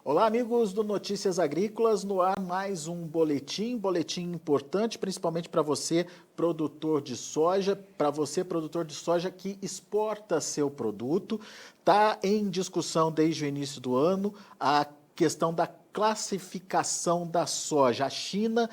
Olá, amigos do Notícias Agrícolas, no ar mais um boletim importante, principalmente para você, produtor de soja, que exporta seu produto. Está em discussão desde o início do ano a questão da classificação da soja. A China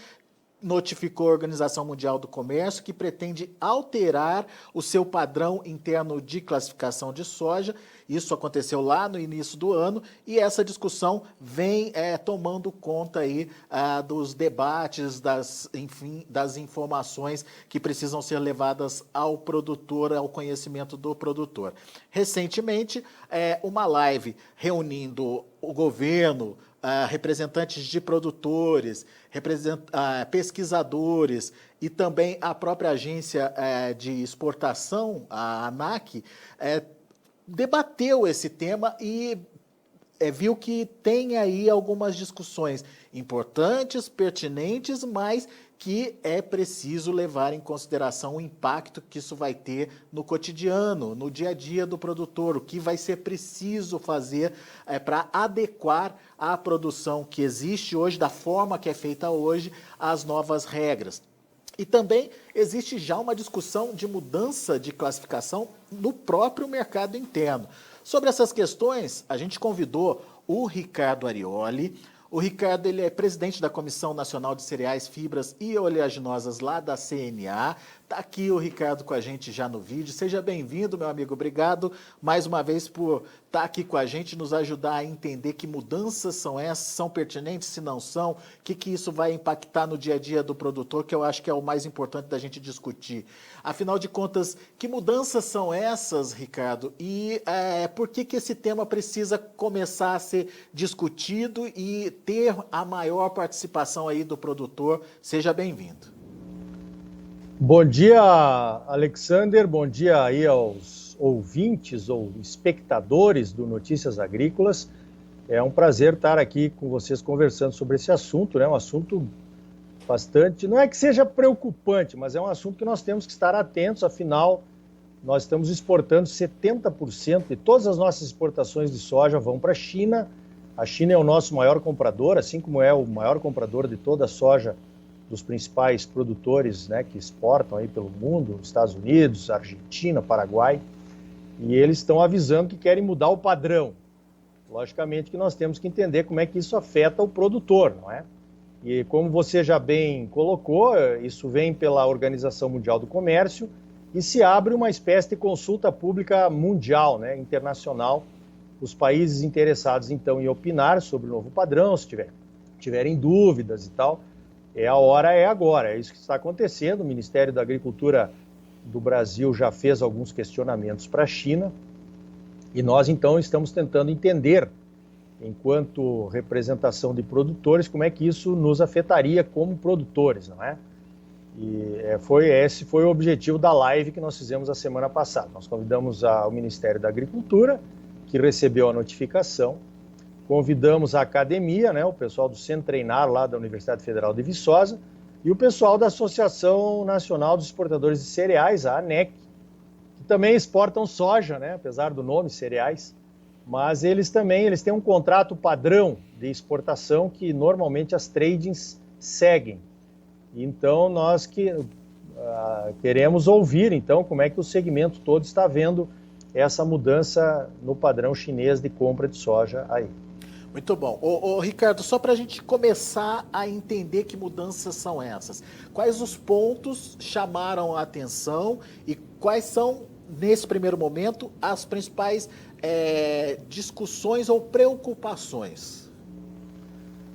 notificou a Organização Mundial do Comércio que pretende alterar o seu padrão interno de classificação de soja. Isso aconteceu lá no início do ano e essa discussão vem tomando conta aí dos debates, das informações que precisam ser levadas ao produtor, ao conhecimento do produtor. Recentemente, uma live reunindo o governo, representantes de produtores, pesquisadores e também a própria agência de exportação, a ANAC, debateu esse tema e viu que tem aí algumas discussões importantes, pertinentes, mas que é preciso levar em consideração o impacto que isso vai ter no cotidiano, no dia a dia do produtor, o que vai ser preciso fazer para adequar a produção que existe hoje, da forma que é feita hoje, às novas regras. E também existe já uma discussão de mudança de classificação no próprio mercado interno. Sobre essas questões, a gente convidou o Ricardo Arioli. O Ricardo ele é presidente da Comissão Nacional de Cereais, Fibras e Oleaginosas lá da CNA. Está aqui o Ricardo com a gente já no vídeo. Seja bem-vindo, meu amigo. Obrigado mais uma vez por estar aqui com a gente, nos ajudar a entender que mudanças são essas, são pertinentes, se não são, o que isso vai impactar no dia a dia do produtor, que eu acho que é o mais importante da gente discutir. Afinal de contas, que mudanças são essas, Ricardo? E por que esse tema precisa começar a ser discutido e ter a maior participação aí do produtor? Seja bem-vindo. Bom dia, Alexander. Bom dia aí aos ouvintes ou espectadores do Notícias Agrícolas. É um prazer estar aqui com vocês conversando sobre esse assunto, né? Um assunto bastante, não é que seja preocupante, mas é um assunto que nós temos que estar atentos, afinal, nós estamos exportando 70% de todas as nossas exportações de soja vão para a China. A China é o nosso maior comprador, assim como é o maior comprador de toda a soja dos principais produtores, né, que exportam aí pelo mundo, Estados Unidos, Argentina, Paraguai, e eles estão avisando que querem mudar o padrão. Logicamente que nós temos que entender como é que isso afeta o produtor, não é? E como você já bem colocou, isso vem pela Organização Mundial do Comércio e se abre uma espécie de consulta pública mundial, né, internacional. Os países interessados, então, em opinar sobre o novo padrão, se tiverem dúvidas e tal, a hora é agora, é isso que está acontecendo. O Ministério da Agricultura do Brasil já fez alguns questionamentos para a China e nós, então, estamos tentando entender, enquanto representação de produtores, como é que isso nos afetaria como produtores, não é? E esse foi o objetivo da live que nós fizemos a semana passada. Nós convidamos o Ministério da Agricultura, que recebeu a notificação, convidamos a academia, né, o pessoal do Centro Treinar lá da Universidade Federal de Viçosa e o pessoal da Associação Nacional dos Exportadores de Cereais, a ANEC, que também exportam soja, né, apesar do nome cereais, mas eles têm um contrato padrão de exportação que normalmente as tradings seguem. Então nós queremos ouvir então como é que o segmento todo está vendo essa mudança no padrão chinês de compra de soja aí. Muito bom. Ricardo, só para a gente começar a entender que mudanças são essas, quais os pontos chamaram a atenção e quais são, nesse primeiro momento, as principais discussões ou preocupações?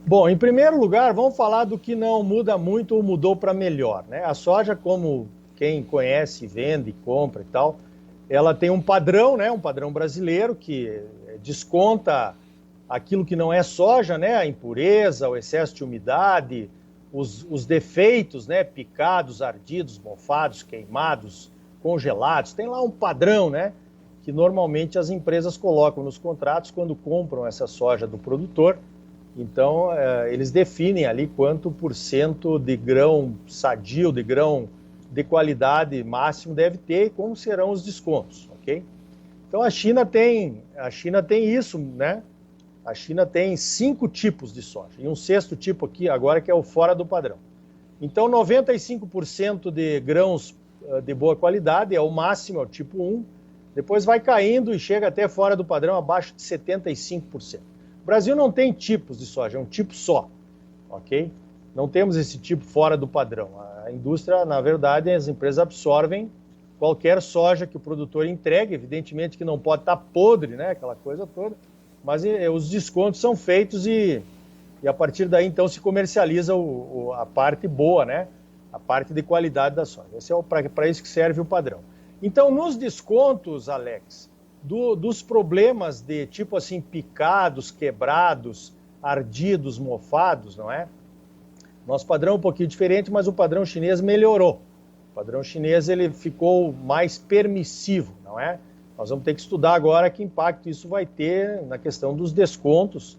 Bom, em primeiro lugar, vamos falar do que não muda muito ou mudou para melhor, né? A soja, como quem conhece, vende, compra e tal, ela tem um padrão, né? Um padrão brasileiro que desconta aquilo que não é soja, né? A impureza, o excesso de umidade, os defeitos, né? Picados, ardidos, mofados, queimados, congelados. Tem lá um padrão, né? Que normalmente as empresas colocam nos contratos quando compram essa soja do produtor. Então, eles definem ali quanto % de grão sadio, de grão de qualidade máximo deve ter e como serão os descontos, ok? Então, a China tem isso, né? A China tem 5 tipos de soja, e um 6º tipo aqui agora que é o fora do padrão. Então, 95% de grãos de boa qualidade é o máximo, é o tipo 1, depois vai caindo e chega até fora do padrão, abaixo de 75%. O Brasil não tem tipos de soja, é um tipo só, ok? Não temos esse tipo fora do padrão. A indústria, na verdade, as empresas absorvem qualquer soja que o produtor entregue, evidentemente que não pode estar podre, né, aquela coisa toda, mas os descontos são feitos e a partir daí, então, se comercializa a parte boa, né, a parte de qualidade da soja. Esse é para isso que serve o padrão. Então, nos descontos, Alex, dos problemas de tipo assim, picados, quebrados, ardidos, mofados, não é? Nosso padrão é um pouquinho diferente, mas o padrão chinês melhorou. O padrão chinês ele ficou mais permissivo, não é? Nós vamos ter que estudar agora que impacto isso vai ter na questão dos descontos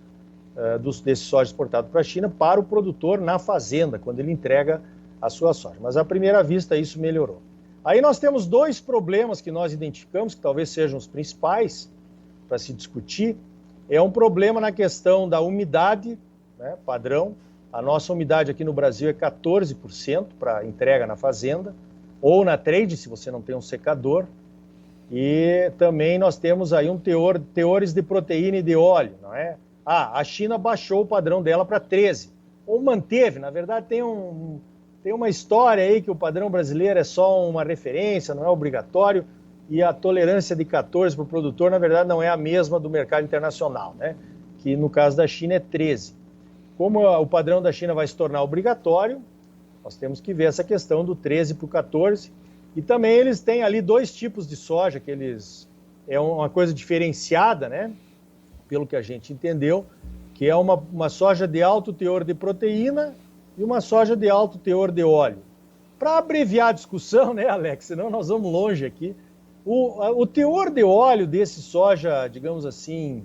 desse soja exportado para a China para o produtor na fazenda, quando ele entrega a sua soja. Mas à primeira vista isso melhorou. Aí nós temos 2 problemas que nós identificamos, que talvez sejam os principais para se discutir. É um problema na questão da umidade, né, padrão. A nossa umidade aqui no Brasil é 14% para entrega na fazenda, ou na trade, se você não tem um secador. E também nós temos aí teores de proteína e de óleo, não é? A China baixou o padrão dela para 13, ou manteve, na verdade tem uma história aí que o padrão brasileiro é só uma referência, não é obrigatório, e a tolerância de 14 para o produtor, na verdade, não é a mesma do mercado internacional, né? Que no caso da China é 13. Como o padrão da China vai se tornar obrigatório, nós temos que ver essa questão do 13 para o 14. E também eles têm ali 2 tipos de soja, que é uma coisa diferenciada, né? Pelo que a gente entendeu, que é uma soja de alto teor de proteína e uma soja de alto teor de óleo. Para abreviar a discussão, né, Alex? Senão nós vamos longe aqui. O teor de óleo desse soja, digamos assim,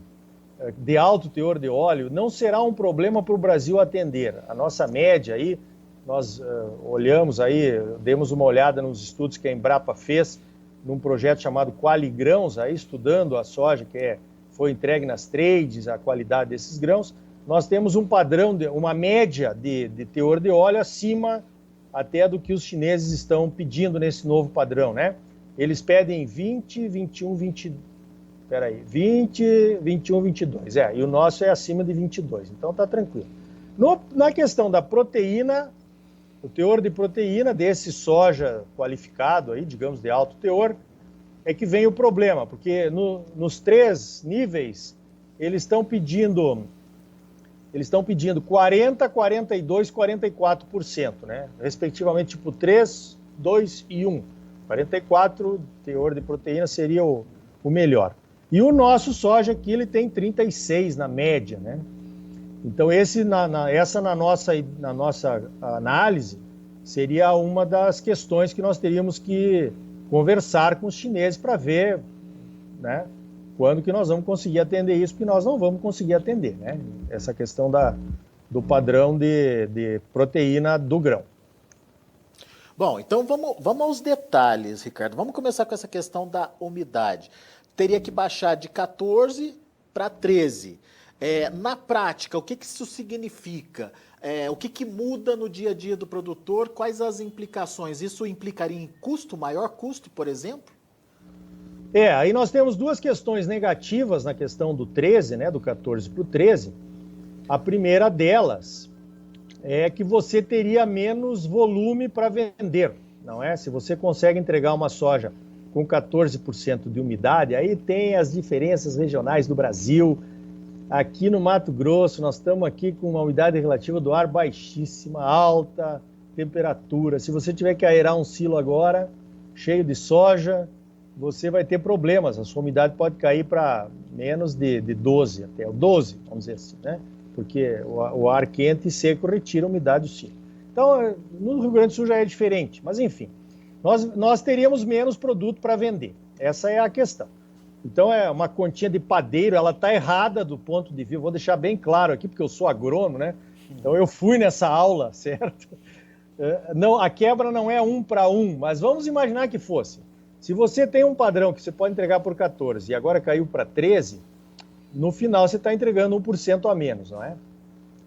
de alto teor de óleo, não será um problema para o Brasil atender. A nossa média aí, nós olhamos aí, demos uma olhada nos estudos que a Embrapa fez num projeto chamado Qualigrãos, aí estudando a soja que foi entregue nas trades, a qualidade desses grãos. Nós temos um padrão, uma média de teor de óleo acima até do que os chineses estão pedindo nesse novo padrão, né? Eles pedem 20, 21, 20, 21, 22, e o nosso é acima de 22, então tá tranquilo. Na questão da proteína, o teor de proteína desse soja qualificado, aí, digamos, de alto teor, é que vem o problema, porque nos 3 níveis, eles estão pedindo 40%, 42%, 44%, né? Respectivamente, tipo 3, 2 e 1. 44, teor de proteína, seria o melhor. E o nosso soja aqui, ele tem 36 na média, né? Então, essa na nossa análise seria uma das questões que nós teríamos que conversar com os chineses para ver, né, quando que nós vamos conseguir atender isso, porque nós não vamos conseguir atender, né? Essa questão do padrão de proteína do grão. Bom, então vamos aos detalhes, Ricardo. Vamos começar com essa questão da umidade. Teria que baixar de 14 para 13. Na prática, o que isso significa? O que muda no dia a dia do produtor? Quais as implicações? Isso implicaria em maior custo, por exemplo? Aí nós temos 2 questões negativas na questão do 13, né, do 14 para o 13. A primeira delas é que você teria menos volume para vender, não é? Se você consegue entregar uma soja com 14% de umidade, aí tem as diferenças regionais do Brasil. Aqui no Mato Grosso, nós estamos aqui com uma umidade relativa do ar baixíssima, alta temperatura. Se você tiver que aerar um silo agora, cheio de soja, você vai ter problemas. A sua umidade pode cair para menos de 12, até o 12, vamos dizer assim, né? Porque o ar quente e seco retira a umidade do silo. Então, no Rio Grande do Sul já é diferente, mas enfim, nós teríamos menos produto para vender. Essa é a questão. Então, é uma continha de padeiro, ela está errada do ponto de vista, vou deixar bem claro aqui, porque eu sou agrônomo, né? Então, eu fui nessa aula, certo? Não, a quebra não é 1 para 1, mas vamos imaginar que fosse. Se você tem um padrão que você pode entregar por 14 e agora caiu para 13, no final você está entregando 1% a menos, não é?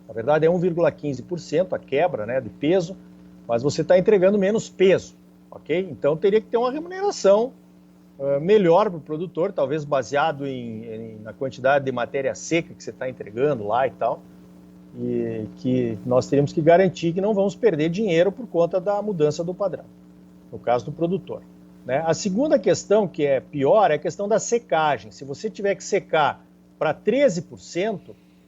Na verdade é 1,15% a quebra, né, de peso, mas você está entregando menos peso, ok? Então teria que ter uma remuneração melhor para o produtor, talvez baseado na quantidade de matéria seca que você está entregando lá e tal, e que nós teríamos que garantir que não vamos perder dinheiro por conta da mudança do padrão, no caso do produtor, né? A segunda questão, que é pior, é a questão da secagem. Se você tiver que secar para 13%,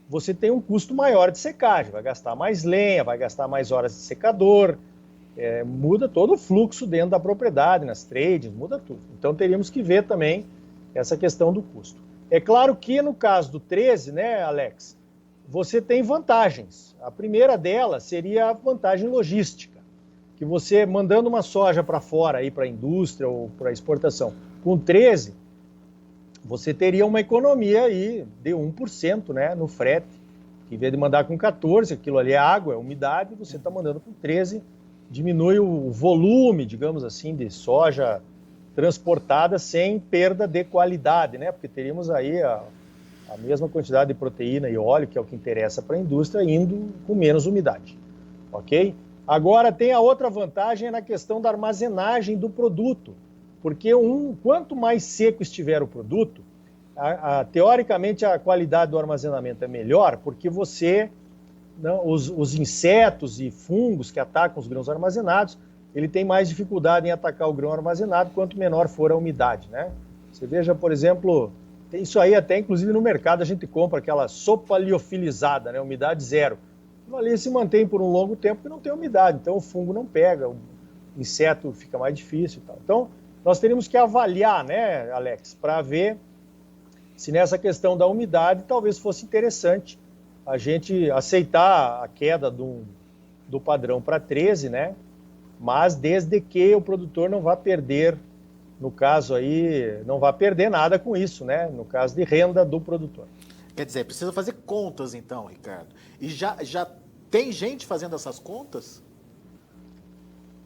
você tem um custo maior de secagem, vai gastar mais lenha, vai gastar mais horas de secador, muda todo o fluxo dentro da propriedade, nas trades, muda tudo. Então teríamos que ver também essa questão do custo. É claro que no caso do 13, né, Alex, você tem vantagens. A primeira delas seria a vantagem logística, que você mandando uma soja para fora, para a indústria ou para a exportação, com 13, você teria uma economia aí de 1%, né, no frete, que em vez de mandar com 14, aquilo ali é água, é umidade, você está mandando com 13, diminui o volume, digamos assim, de soja transportada sem perda de qualidade, né? Porque teríamos aí a mesma quantidade de proteína e óleo, que é o que interessa para a indústria, indo com menos umidade, ok? Agora tem a outra vantagem na questão da armazenagem do produto, porque quanto mais seco estiver o produto, teoricamente a qualidade do armazenamento é melhor, porque você... Não, os insetos e fungos que atacam os grãos armazenados, ele tem mais dificuldade em atacar o grão armazenado quanto menor for a umidade, né? Você veja, por exemplo, tem isso aí até inclusive no mercado a gente compra aquela sopa liofilizada, né? Umidade zero. Aquilo ali se mantém por um longo tempo porque não tem umidade, então o fungo não pega, o inseto fica mais difícil e tal. Então, nós teríamos que avaliar, né, Alex, para ver se nessa questão da umidade talvez fosse interessante a gente aceitar a queda do padrão para 13, né? Mas desde que o produtor não vá perder, no caso aí, não vá perder nada com isso, né? No caso de renda do produtor. Quer dizer, precisa fazer contas então, Ricardo. E já tem gente fazendo essas contas?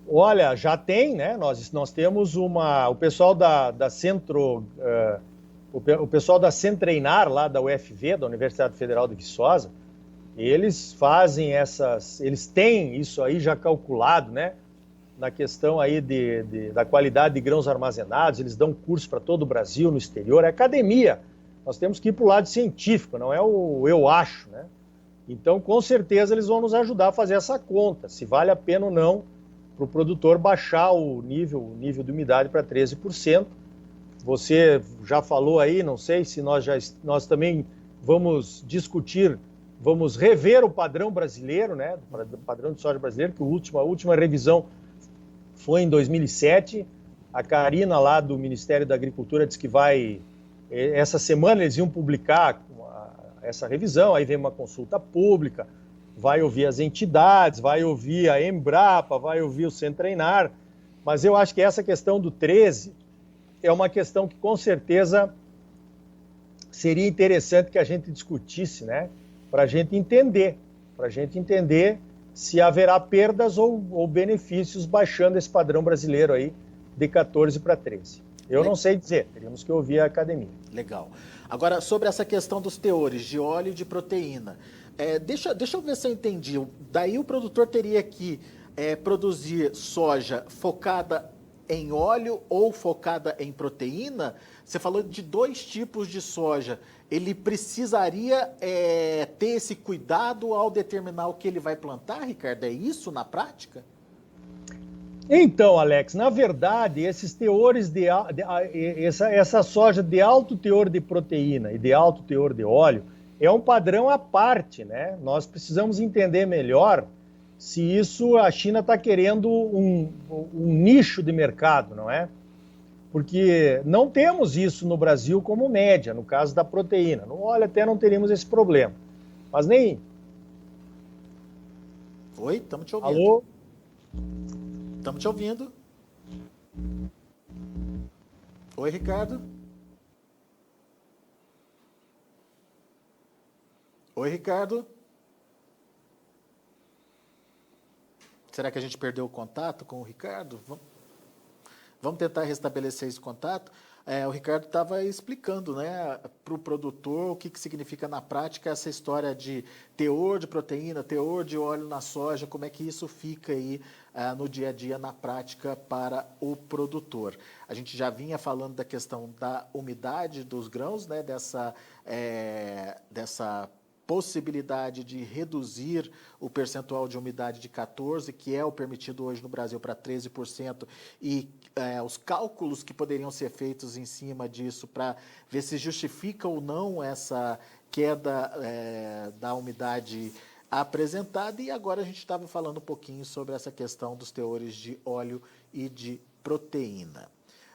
Olha, já tem, né? Nós temos o pessoal da Centro... o pessoal da Centreinar, lá da UFV, da Universidade Federal de Viçosa, eles fazem eles têm isso aí já calculado, né? Na questão aí da qualidade de grãos armazenados, eles dão curso para todo o Brasil, no exterior, é academia. Nós temos que ir para o lado científico, não é o eu acho, né? Então, com certeza, eles vão nos ajudar a fazer essa conta, se vale a pena ou não para o produtor baixar o nível de umidade para 13%. Você já falou aí, não sei se nós também vamos discutir, vamos rever o padrão brasileiro, né? O padrão de soja brasileiro, que a última revisão foi em 2007. A Karina lá do Ministério da Agricultura disse que essa semana eles iam publicar essa revisão, aí vem uma consulta pública, vai ouvir as entidades, vai ouvir a Embrapa, vai ouvir o Centreinar, mas eu acho que essa questão do 13 é uma questão que com certeza seria interessante que a gente discutisse, né? Para a gente entender se haverá perdas ou benefícios baixando esse padrão brasileiro aí de 14 para 13. Eu não sei dizer, teríamos que ouvir a academia. Legal. Agora, sobre essa questão dos teores de óleo e de proteína, deixa eu ver se eu entendi. Daí o produtor teria que produzir soja focada em óleo ou focada em proteína? Você falou de 2 tipos de soja. Ele precisaria ter esse cuidado ao determinar o que ele vai plantar, Ricardo? É isso na prática? Então, Alex, na verdade, esses teores essa soja de alto teor de proteína e de alto teor de óleo é um padrão à parte, né? Nós precisamos entender melhor se isso a China está querendo um nicho de mercado, não é? Porque não temos isso no Brasil como média, no caso da proteína. No óleo até não teríamos esse problema. Mas nem... Oi, estamos te ouvindo. Alô? Estamos te ouvindo. Oi, Ricardo. Oi, Ricardo. Será que a gente perdeu o contato com o Ricardo? Vamos tentar restabelecer esse contato. O Ricardo estava explicando, né, para o produtor o que significa na prática essa história de teor de proteína, teor de óleo na soja, como é que isso fica aí no dia a dia, na prática, para o produtor. A gente já vinha falando da questão da umidade dos grãos, né, dessa possibilidade de reduzir o percentual de umidade de 14%, que é o permitido hoje no Brasil, para 13%, e os cálculos que poderiam ser feitos em cima disso para ver se justifica ou não essa queda da umidade apresentada. E agora a gente estava falando um pouquinho sobre essa questão dos teores de óleo e de proteína.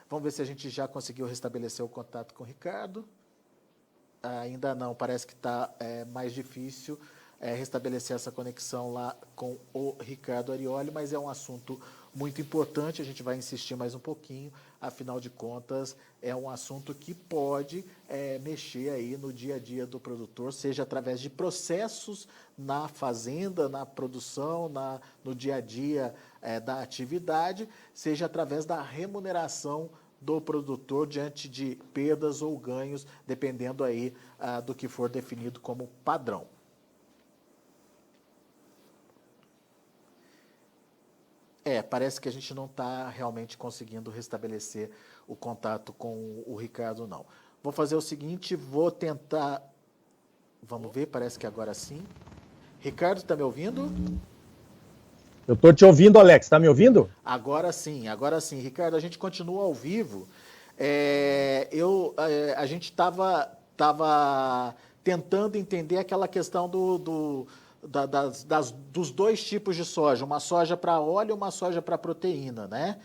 Vamos ver se a gente já conseguiu restabelecer o contato com o Ricardo. Ainda não, parece que está mais difícil restabelecer essa conexão lá com o Ricardo Arioli, mas é um assunto muito importante, a gente vai insistir mais um pouquinho, afinal de contas, é um assunto que pode mexer aí no dia a dia do produtor, seja através de processos na fazenda, na produção, no dia a dia da atividade, seja através da remuneração do produtor diante de perdas ou ganhos, dependendo aí do que for definido como padrão. Parece que a gente não está realmente conseguindo restabelecer o contato com o Ricardo, não. Vou fazer o seguinte, vou tentar... Vamos ver, parece que agora sim. Ricardo, está me ouvindo? Eu estou te ouvindo, Alex. Está me ouvindo? Agora sim, agora sim. Ricardo, a gente continua ao vivo. A gente estava tentando entender aquela questão dos dois tipos de soja, uma soja para óleo e uma soja para proteína, né?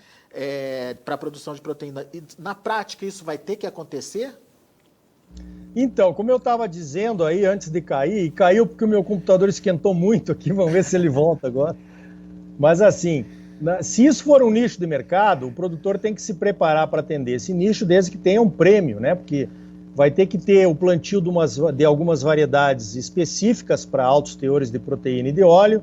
Para produção de proteína. E, na prática, isso vai ter que acontecer? Então, como eu estava dizendo aí antes de cair, e caiu porque o meu computador esquentou muito aqui, vamos ver se ele volta agora. Mas assim, se isso for um nicho de mercado, o produtor tem que se preparar para atender esse nicho, desde que tenha um prêmio, né? Porque vai ter que ter o plantio de algumas variedades específicas para altos teores de proteína e de óleo.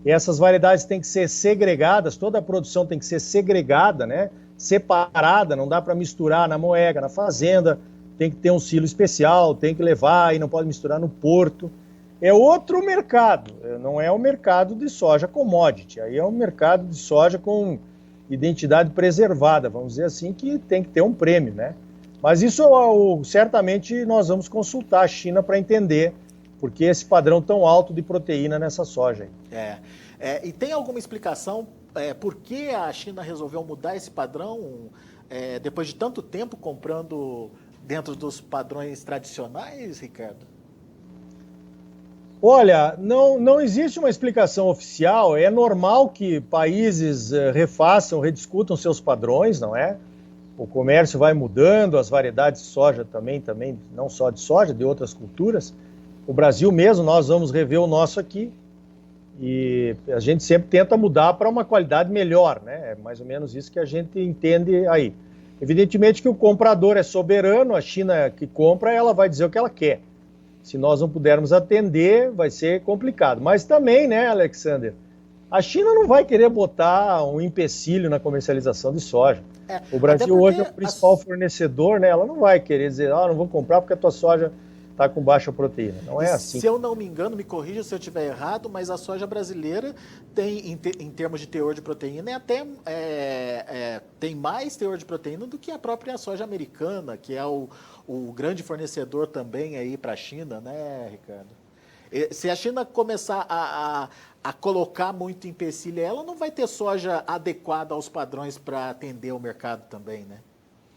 E essas variedades têm que ser segregadas, toda a produção tem que ser segregada, né? Separada, não dá para misturar na moega, na fazenda, tem que ter um silo especial, tem que levar e não pode misturar no porto. É outro mercado, não é o mercado de soja commodity, aí é um mercado de soja com identidade preservada, vamos dizer assim, que tem que ter um prêmio, né? Mas isso certamente nós vamos consultar a China para entender por que esse padrão tão alto de proteína nessa soja. E tem alguma explicação por que a China resolveu mudar esse padrão depois de tanto tempo comprando dentro dos padrões tradicionais, Ricardo? Olha, não existe uma explicação oficial, é normal que países refaçam, rediscutam seus padrões, não é? O comércio vai mudando, as variedades de soja também, não só de soja, de outras culturas. O Brasil mesmo, nós vamos rever o nosso aqui e a gente sempre tenta mudar para uma qualidade melhor, né? É mais ou menos isso que a gente entende aí. Evidentemente que o comprador é soberano, a China que compra, ela vai dizer o que ela quer. Se nós não pudermos atender, vai ser complicado. Mas também, né, Alexander, a China não vai querer botar um empecilho na comercialização de soja. O Brasil hoje é o principal fornecedor, né? Ela não vai querer dizer, não vou comprar porque a tua soja está com baixa proteína. Não é assim. Se eu não me engano, me corrija se eu estiver errado, mas a soja brasileira tem, em termos de teor de proteína, tem mais teor de proteína do que a própria soja americana, que é o grande fornecedor também aí para a China, né, Ricardo? Se a China começar a colocar muito empecilho, ela não vai ter soja adequada aos padrões para atender o mercado também, né?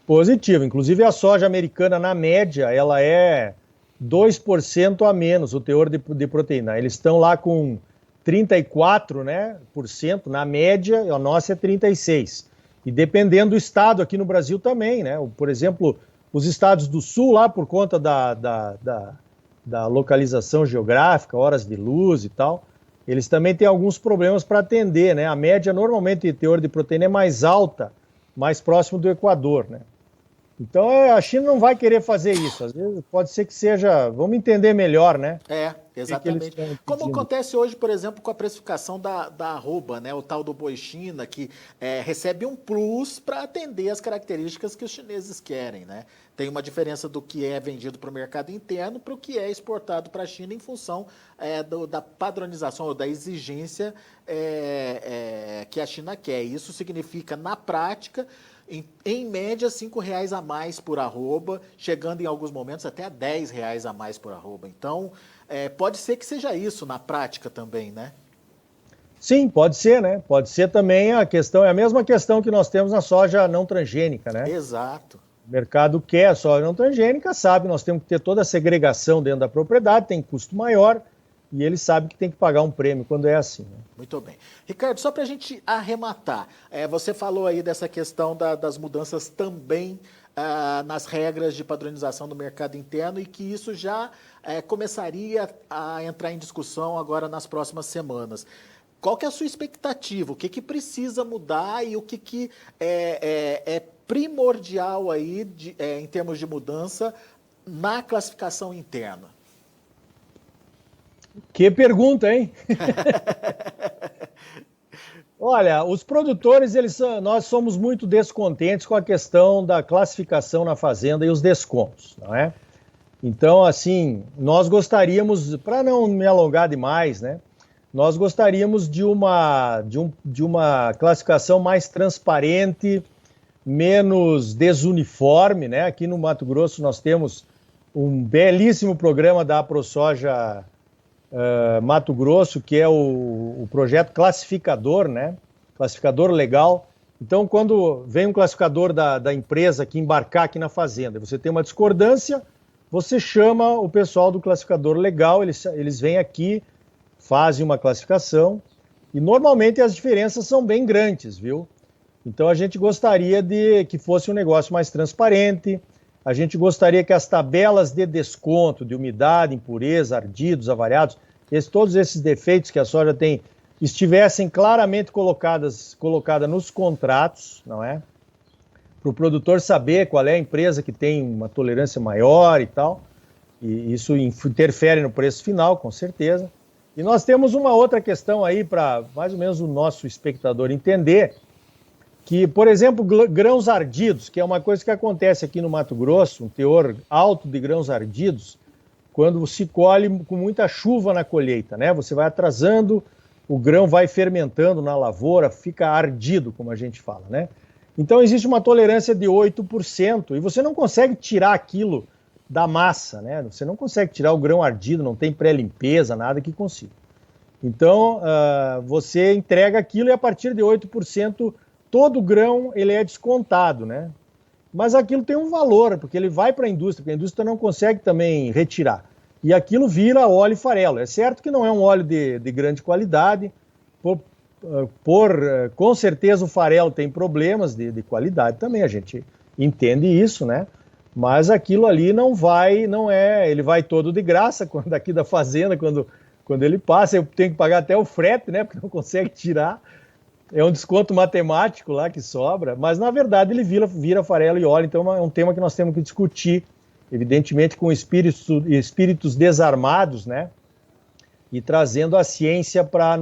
Positivo. Inclusive a soja americana, na média, ela é 2% a menos o teor de proteína. Eles estão lá com 34%, né, na média, a nossa é 36%. E dependendo do estado, aqui no Brasil também, né? Por exemplo, os estados do sul, lá por conta da localização geográfica, horas de luz e tal, eles também têm alguns problemas para atender, né? A média, normalmente, de teor de proteína é mais alta, mais próximo do Equador, né? Então, a China não vai querer fazer isso. Às vezes, pode ser que seja... Vamos entender melhor, né? Exatamente. Como acontece hoje, por exemplo, com a precificação da arroba, né? O tal do boi China, que recebe um plus para atender as características que os chineses querem, né? Tem uma diferença do que é vendido para o mercado interno para o que é exportado para a China em função da padronização ou da exigência que a China quer. Isso significa, na prática, em média, R$5 a mais por arroba, chegando em alguns momentos até a R$10 a mais por arroba. Então, pode ser que seja isso na prática também, né? Sim, pode ser, né? Pode ser também a questão, é a mesma questão que nós temos na soja não transgênica, né? Exato. O mercado quer a soja não transgênica, sabe, nós temos que ter toda a segregação dentro da propriedade, tem custo maior, e ele sabe que tem que pagar um prêmio quando é assim, né? Muito bem. Ricardo, só para a gente arrematar, você falou aí dessa questão das mudanças também nas regras de padronização do mercado interno e que isso já começaria a entrar em discussão agora nas próximas semanas. Qual que é a sua expectativa? O que precisa mudar e o que é primordial aí em termos de mudança na classificação interna? Que pergunta, hein? Olha, os produtores, nós somos muito descontentes com a questão da classificação na fazenda e os descontos, não é? Então, assim, nós gostaríamos, para não me alongar demais, né? Nós gostaríamos de uma classificação mais transparente, menos desuniforme, né? Aqui no Mato Grosso nós temos um belíssimo programa da AproSoja Mato Grosso, que é o projeto classificador, né? Classificador legal. Então, quando vem um classificador da empresa que embarcar aqui na fazenda, você tem uma discordância, você chama o pessoal do classificador legal, eles vêm aqui, fazem uma classificação, e normalmente as diferenças são bem grandes, viu? Então, a gente gostaria de que fosse um negócio mais transparente, a gente gostaria que as tabelas de desconto, de umidade, impureza, ardidos, avariados, todos esses defeitos que a soja tem, estivessem claramente colocadas nos contratos, não é? Para o produtor saber qual é a empresa que tem uma tolerância maior e tal. E isso interfere no preço final, com certeza. E nós temos uma outra questão aí para mais ou menos o nosso espectador entender, que, por exemplo, grãos ardidos, que é uma coisa que acontece aqui no Mato Grosso, um teor alto de grãos ardidos, quando se colhe com muita chuva na colheita, né? Você vai atrasando, o grão vai fermentando na lavoura, fica ardido, como a gente fala, né? Então existe uma tolerância de 8% e você não consegue tirar aquilo da massa, né? Você não consegue tirar o grão ardido, não tem pré-limpeza, nada que consiga. Então você entrega aquilo e a partir de 8% todo grão ele é descontado, né? Mas aquilo tem um valor, porque ele vai para a indústria, porque a indústria não consegue também retirar. E aquilo vira óleo e farelo. É certo que não é um óleo de grande qualidade, com certeza o farelo tem problemas de qualidade também, a gente entende isso, né? Mas aquilo ali ele vai todo de graça, daqui da fazenda, quando ele passa, eu tenho que pagar até o frete, né? Porque não consegue tirar. É um desconto matemático lá que sobra, mas na verdade ele vira farelo e óleo, então é um tema que nós temos que discutir, evidentemente com espíritos desarmados, né? E trazendo a ciência para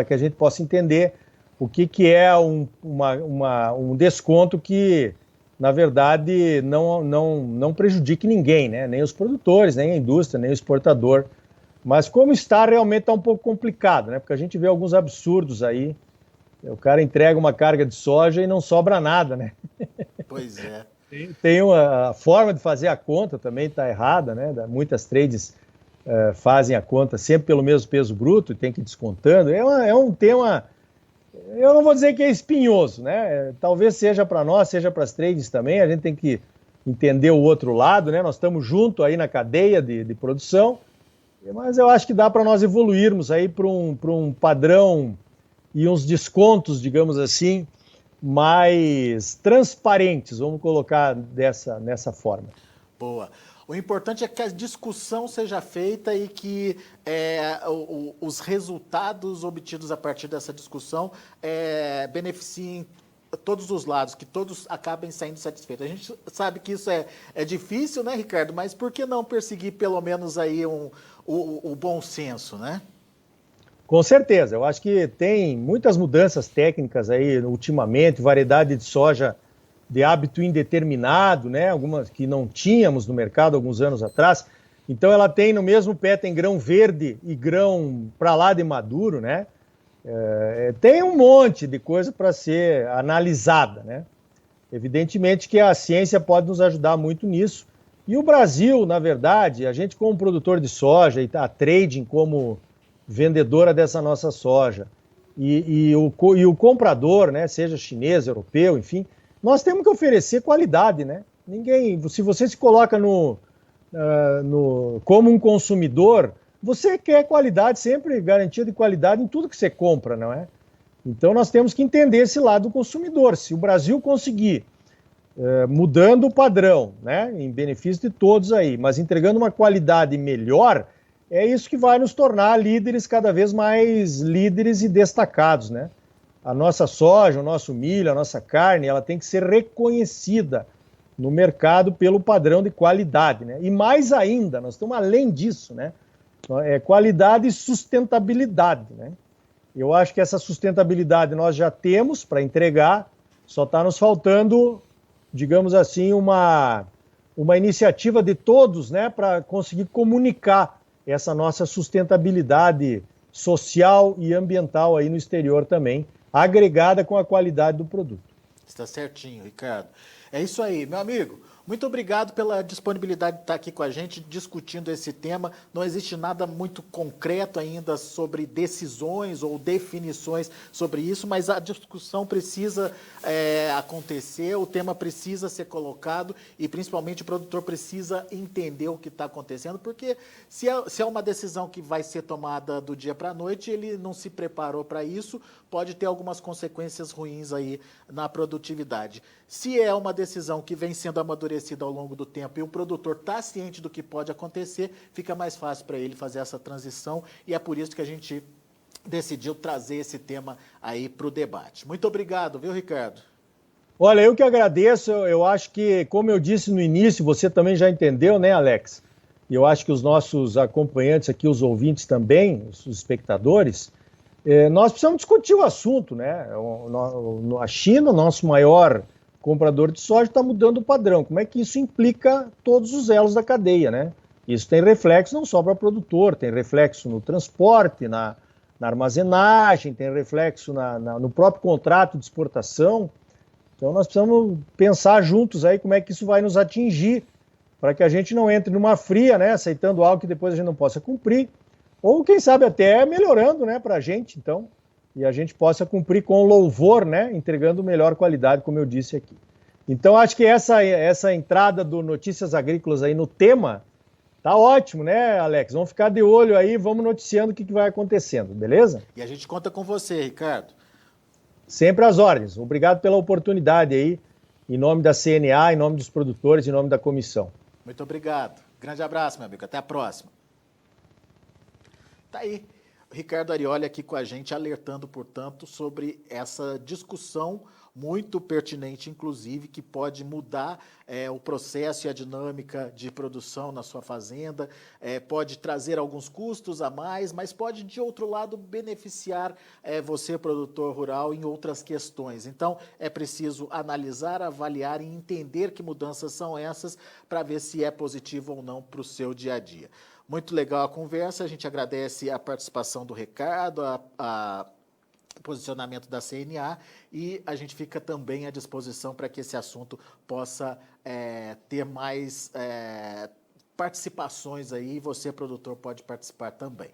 que a gente possa entender o que é um desconto que, na verdade, não prejudique ninguém, né? Nem os produtores, nem a indústria, nem o exportador. Mas como realmente está um pouco complicado, né? Porque a gente vê alguns absurdos aí. O cara entrega uma carga de soja e não sobra nada, né? Pois é. Tem a forma de fazer a conta também está errada, né? Muitas trades fazem a conta sempre pelo mesmo peso bruto e tem que ir descontando. É um tema, eu não vou dizer que é espinhoso, né? Talvez seja para nós, seja para as trades também, a gente tem que entender o outro lado, né? Nós estamos juntos aí na cadeia de produção, mas eu acho que dá para nós evoluirmos aí para um padrão e uns descontos, digamos assim, mais transparentes, vamos colocar nessa forma. Boa. O importante é que a discussão seja feita e que os resultados obtidos a partir dessa discussão beneficiem todos os lados, que todos acabem saindo satisfeitos. A gente sabe que isso é difícil, né, Ricardo? Mas por que não perseguir pelo menos aí o bom senso, né? Com certeza, eu acho que tem muitas mudanças técnicas aí ultimamente, variedade de soja de hábito indeterminado, né? Algumas que não tínhamos no mercado alguns anos atrás. Então ela tem no mesmo pé, tem grão verde e grão para lá de maduro, né? Tem um monte de coisa para ser analisada, né? Evidentemente que a ciência pode nos ajudar muito nisso. E o Brasil, na verdade, a gente como produtor de soja e a trading como vendedora dessa nossa soja e o comprador, né, seja chinês, europeu, enfim, nós temos que oferecer qualidade, né? Se você se coloca como um consumidor, você quer qualidade, sempre garantia de qualidade em tudo que você compra, não é? Então nós temos que entender esse lado do consumidor. Se o Brasil conseguir, mudando o padrão, né, em benefício de todos aí, mas entregando uma qualidade melhor, é isso que vai nos tornar líderes, cada vez mais líderes e destacados, né? A nossa soja, o nosso milho, a nossa carne, ela tem que ser reconhecida no mercado pelo padrão de qualidade, né? E mais ainda, nós estamos além disso, né? Qualidade e sustentabilidade, né? Eu acho que essa sustentabilidade nós já temos para entregar, só está nos faltando, digamos assim, uma iniciativa de todos, né, para conseguir comunicar essa nossa sustentabilidade social e ambiental aí no exterior também, agregada com a qualidade do produto. Está certinho, Ricardo. É isso aí, meu amigo. Muito obrigado pela disponibilidade de estar aqui com a gente discutindo esse tema. Não existe nada muito concreto ainda sobre decisões ou definições sobre isso, mas a discussão precisa acontecer, o tema precisa ser colocado e principalmente o produtor precisa entender o que está acontecendo, porque se é uma decisão que vai ser tomada do dia para a noite, ele não se preparou para isso, pode ter algumas consequências ruins aí na produtividade. Se é uma decisão que vem sendo amadurecida ao longo do tempo e o produtor está ciente do que pode acontecer, fica mais fácil para ele fazer essa transição e é por isso que a gente decidiu trazer esse tema aí para o debate. Muito obrigado, viu, Ricardo? Olha, eu que agradeço, eu acho que, como eu disse no início, você também já entendeu, né, Alex? E eu acho que os nossos acompanhantes aqui, os ouvintes também, os espectadores, nós precisamos discutir o assunto, né? A China, nosso maior comprador de soja, está mudando o padrão. Como é que isso implica todos os elos da cadeia, né? Isso tem reflexo não só para o produtor, tem reflexo no transporte, na armazenagem, tem reflexo no próprio contrato de exportação. Então nós precisamos pensar juntos aí como é que isso vai nos atingir, para que a gente não entre numa fria, né, aceitando algo que depois a gente não possa cumprir, ou quem sabe até melhorando, né, para a gente, então, e a gente possa cumprir com louvor, né, entregando melhor qualidade, como eu disse aqui. Então acho que essa entrada do Notícias Agrícolas aí no tema tá ótimo, né, Alex? Vamos ficar de olho aí, vamos noticiando o que vai acontecendo, beleza? E a gente conta com você, Ricardo. Sempre às ordens. Obrigado pela oportunidade aí, em nome da CNA, em nome dos produtores, em nome da comissão. Muito obrigado. Grande abraço, meu amigo. Até a próxima. Tá aí. O Ricardo Arioli aqui com a gente, alertando, portanto, sobre essa discussão muito pertinente, inclusive, que pode mudar o processo e a dinâmica de produção na sua fazenda, pode trazer alguns custos a mais, mas pode, de outro lado, beneficiar você, produtor rural, em outras questões. Então, é preciso analisar, avaliar e entender que mudanças são essas para ver se é positivo ou não para o seu dia a dia. Muito legal a conversa, a gente agradece a participação do Ricardo, a posicionamento da CNA e a gente fica também à disposição para que esse assunto possa ter mais participações aí e você, produtor, pode participar também.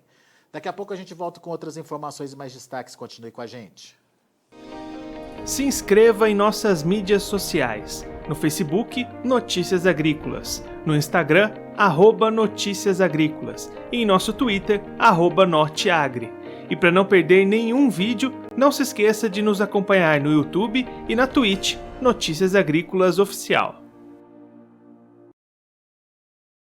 Daqui a pouco a gente volta com outras informações e mais destaques. Continue com a gente. Se inscreva em nossas mídias sociais. No Facebook, Notícias Agrícolas. No Instagram, @Notícias Agrícolas. E em nosso Twitter, @Norteagri. E para não perder nenhum vídeo, não se esqueça de nos acompanhar no YouTube e na Twitch, Notícias Agrícolas Oficial.